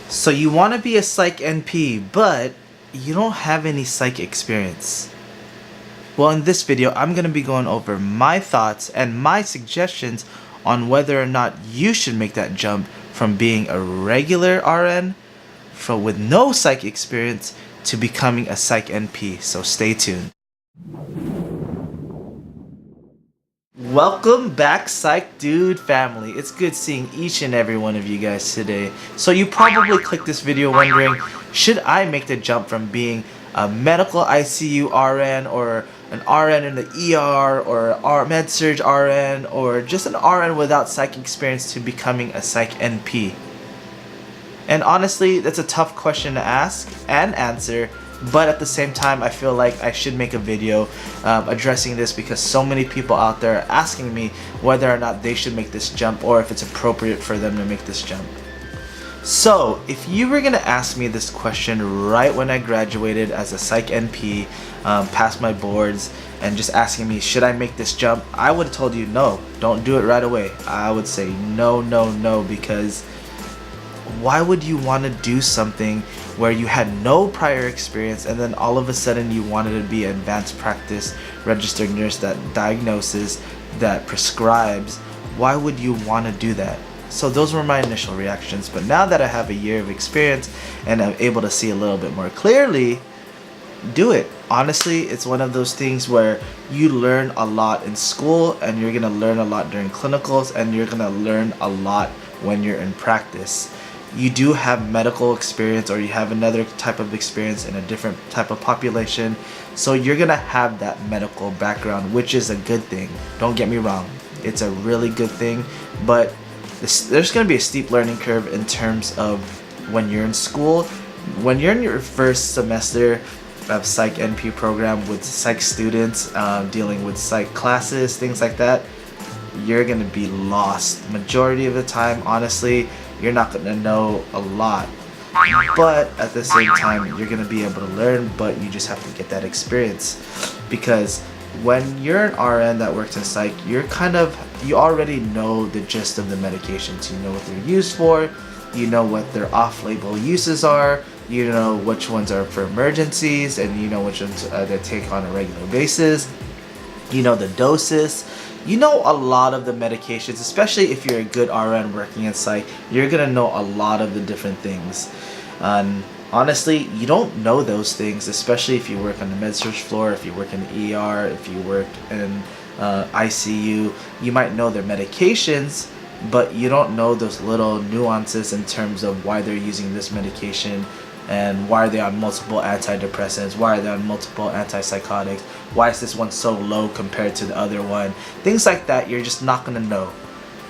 So you want to be a Psych NP, but you don't have any Psych experience. Well, in this video, I'm going to be going over my thoughts and my suggestions on whether or not you should make that jump from being a regular RN with no Psych experience to becoming a Psych NP. So stay tuned. Welcome back, Psych Dude family. It's good seeing each and every one of you guys today. So you probably clicked this video wondering, should I make the jump from being a medical ICU RN or an RN in the ER or a med-surg RN or just an RN without Psych experience to becoming a Psych NP? And honestly, that's a tough question to ask and answer. But at the same time, I feel like I should make a video addressing this because so many people out there are asking me whether or not they should make this jump or if it's appropriate for them to make this jump. So, if you were going to ask me this question right when I graduated as a Psych NP, passed my boards, and just asking me, should I make this jump? I would have told you, no, don't do it right away. I would say no, no, no, because why would you want to do something where you had no prior experience and then all of a sudden you wanted to be an advanced practice registered nurse that diagnoses, that prescribes? Why would you want to do that? So those were my initial reactions, but now that I have a year of experience and I'm able to see a little bit more clearly, do it. Honestly, it's one of those things where you learn a lot in school and you're going to learn a lot during clinicals and you're going to learn a lot when you're in practice. You do have medical experience or you have another type of experience in a different type of population, so you're gonna have that medical background, which is a good thing. Don't get me wrong, it's a really good thing, but there's gonna be a steep learning curve in terms of when you're in school. When you're in your first semester of Psych NP program with Psych students, dealing with Psych classes, things like that, you're gonna be lost. Majority of the time, honestly, you're not going to know a lot, but at the same time you're going to be able to learn, but you just have to get that experience. Because when you're an RN that works in Psych, you already know the gist of the medications. You know what they're used for, you know what their off-label uses are, you know which ones are for emergencies, and you know which ones they take on a regular basis, you know the doses. You know a lot of the medications, especially if you're a good RN working in Psych, you're going to know a lot of the different things. And honestly, you don't know those things, especially if you work on the med-surg floor, if you work in the ER, if you work in ICU. You might know their medications, but you don't know those little nuances in terms of why they're using this medication and why are they on multiple antidepressants, why are they on multiple antipsychotics, why is this one so low compared to the other one. Things like that you're just not going to know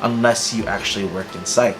unless you actually worked in Psych.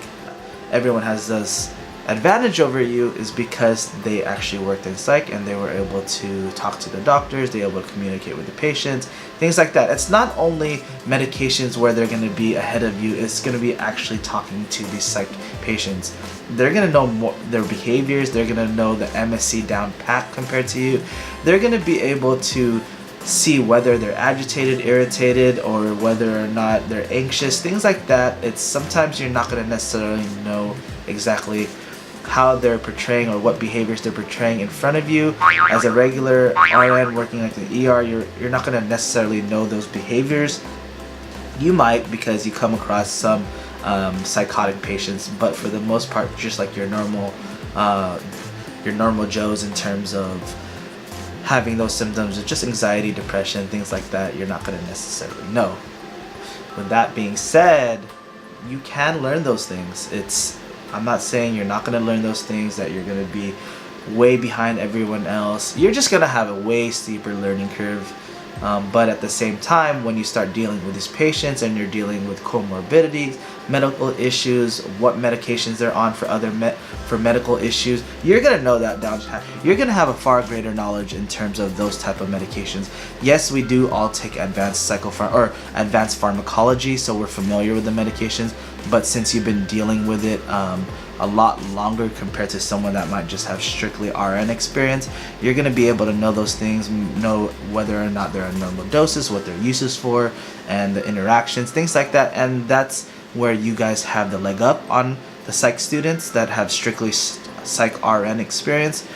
Everyone has this advantage over you is because they actually worked in Psych and they were able to talk to the doctors, they were able to communicate with the patients, things like that. It's not only medications where they're going to be ahead of you, it's going to be actually talking to these Psych patients. They're going to know more their behaviors, they're going to know the MSC down pat compared to you. They're going to be able to see whether they're agitated, irritated, or whether or not they're anxious, things like that. It's sometimes you're not going to necessarily know exactly how they're portraying or what behaviors they're portraying in front of you. As a regular RN working like the ER, you're not going to necessarily know those behaviors. You might, because you come across some psychotic patients, but for the most part, just like your normal Joes in terms of having those symptoms of just anxiety, depression, things like that, you're not going to necessarily know. With that being said, you can learn those things. I'm not saying you're not going to learn those things, that you're going to be way behind everyone else. You're just going to have a way steeper learning curve. But at the same time, when you start dealing with these patients and you're dealing with comorbidities, medical issues, what medications they're on for medical issues, you're going to know that down pat. You're going to have a far greater knowledge in terms of those type of medications. Yes, we do all take advanced advanced pharmacology, so we're familiar with the medications, but since you've been dealing with it a lot longer compared to someone that might just have strictly RN experience, you're going to be able to know those things, know whether or not they're on normal doses, what their uses for, and the interactions, things like that. And that's where you guys have the leg up on the Psych students that have strictly Psych RN experience,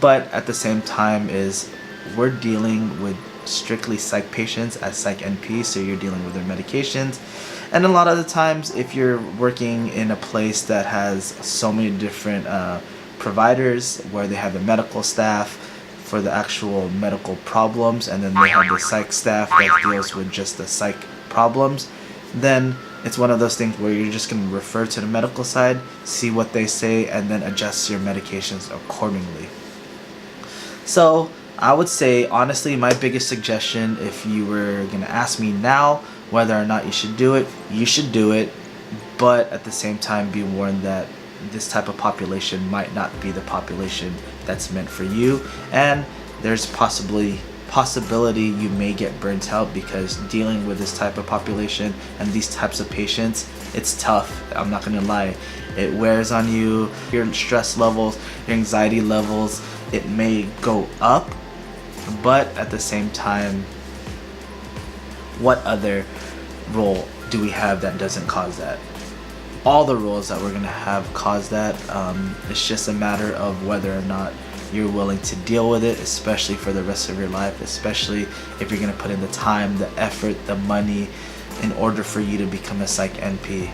but at the same time is we're dealing with strictly psych patients as Psych NP, so you're dealing with their medications. And a lot of the times, if you're working in a place that has so many different providers, where they have the medical staff for the actual medical problems, and then they have the psych staff that deals with just the psych problems, then it's one of those things where you're just going to refer to the medical side, see what they say, and then adjust your medications accordingly. So I would say, honestly, my biggest suggestion, if you were going to ask me now whether or not you should do it, you should do it, but at the same time be warned that this type of population might not be the population that's meant for you, and there's possibility you may get burnt out, because dealing with this type of population and these types of patients, it's tough. I'm not gonna lie, it wears on you. Your stress levels, your anxiety levels, it may go up, but at the same time, what other role do we have that doesn't cause that? All the roles that we're gonna have cause that. It's just a matter of whether or not you're willing to deal with it, especially for the rest of your life, especially if you're gonna put in the time, the effort, the money in order for you to become a Psych NP.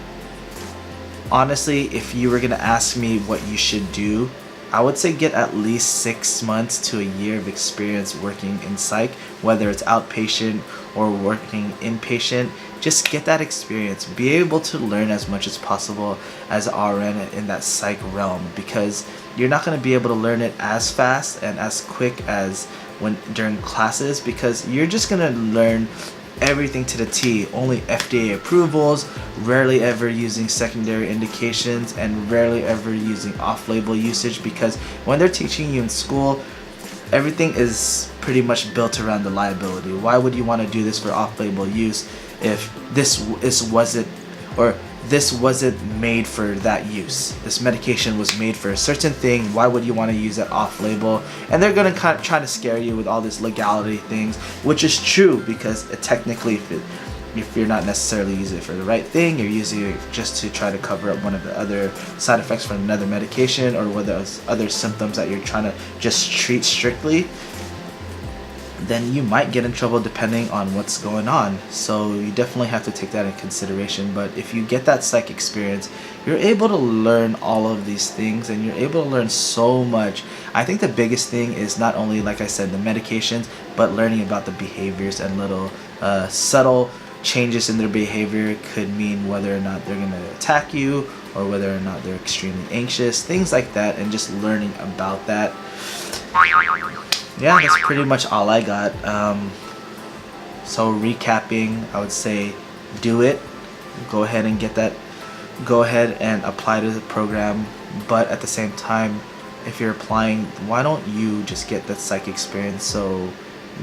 Honestly, if you were gonna ask me what you should do, I would say get at least 6 months to a year of experience working in psych, whether it's outpatient or working inpatient. Just get that experience. Be able to learn as much as possible as an RN in that psych realm, because you're not going to be able to learn it as fast and as quick as when during classes, because you're just going to learn everything to the T. Only FDA approvals, rarely ever using secondary indications, and rarely ever using off-label usage, because when they're teaching you in school, everything is pretty much built around the liability. Why would you want to do this for off-label use if this wasn't made for that use? This medication was made for a certain thing. Why would you want to use it off-label? And they're gonna kind of try to scare you with all this legality things, which is true, because technically, if you're not necessarily using it for the right thing, you're using it just to try to cover up one of the other side effects from another medication, or whether it's other symptoms that you're trying to just treat strictly, then you might get in trouble depending on what's going on. So you definitely have to take that in consideration. But if you get that psych experience, you're able to learn all of these things, and you're able to learn so much. I think the biggest thing is not only, like I said, the medications, but learning about the behaviors and little subtle changes in their behavior could mean whether or not they're going to attack you, or whether or not they're extremely anxious, things like that, and just learning about that. Yeah, that's pretty much all I got. So recapping, I would say do it. Go ahead and get that. Go ahead and apply to the program. But at the same time, if you're applying, why don't you just get that psych experience so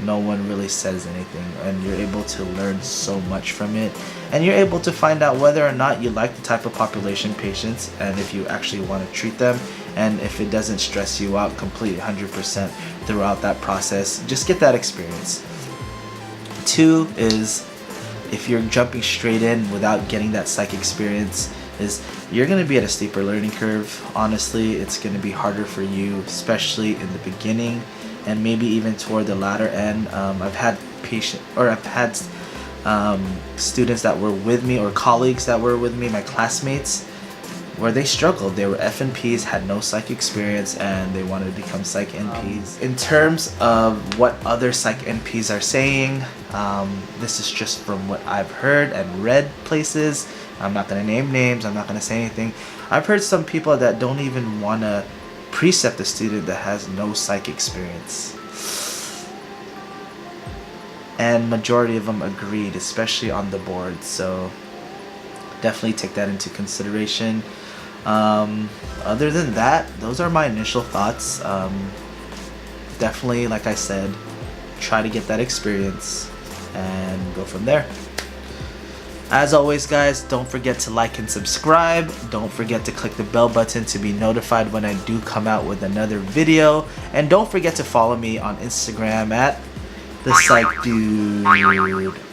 no one really says anything, and you're able to learn so much from it, and you're able to find out whether or not you like the type of population patients, and if you actually want to treat them, and if it doesn't stress you out completely 100% throughout that process. Just get that experience. 2 is, if you're jumping straight in without getting that psych experience, is you're going to be at a steeper learning curve. Honestly, it's going to be harder for you, especially in the beginning, and maybe even toward the latter end. I've had students that were with me, or colleagues that were with me, my classmates, where they struggled. They were FNPs, had no psych experience, and they wanted to become Psych NPs. In terms of what other Psych NPs are saying, this is just from what I've heard and read places. I'm not going to name names, I'm not going to say anything. I've heard some people that don't even want to precept a student that has no psych experience, and majority of them agreed, especially on the board. So definitely take that into consideration. Other than that, those are my initial thoughts. Definitely, like I said, try to get that experience and go from there. As always, guys, don't forget to like and subscribe. Don't forget to click the bell button to be notified when I do come out with another video. And don't forget to follow me on Instagram at the Psych Dude.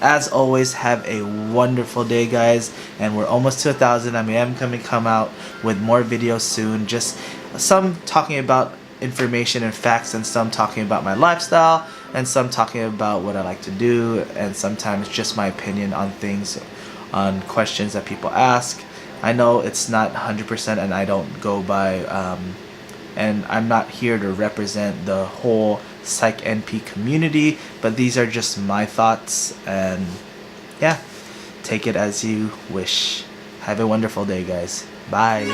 As always, have a wonderful day, guys. And we're almost to 1,000. I am going to come out with more videos soon. Just some talking about information and facts, and some talking about my lifestyle, and some talking about what I like to do, and sometimes just my opinion on things, on questions that people ask. I know it's not 100% and I don't go by, and I'm not here to represent the whole Psych NP community, but these are just my thoughts, and yeah, take it as you wish. Have a wonderful day, guys. Bye.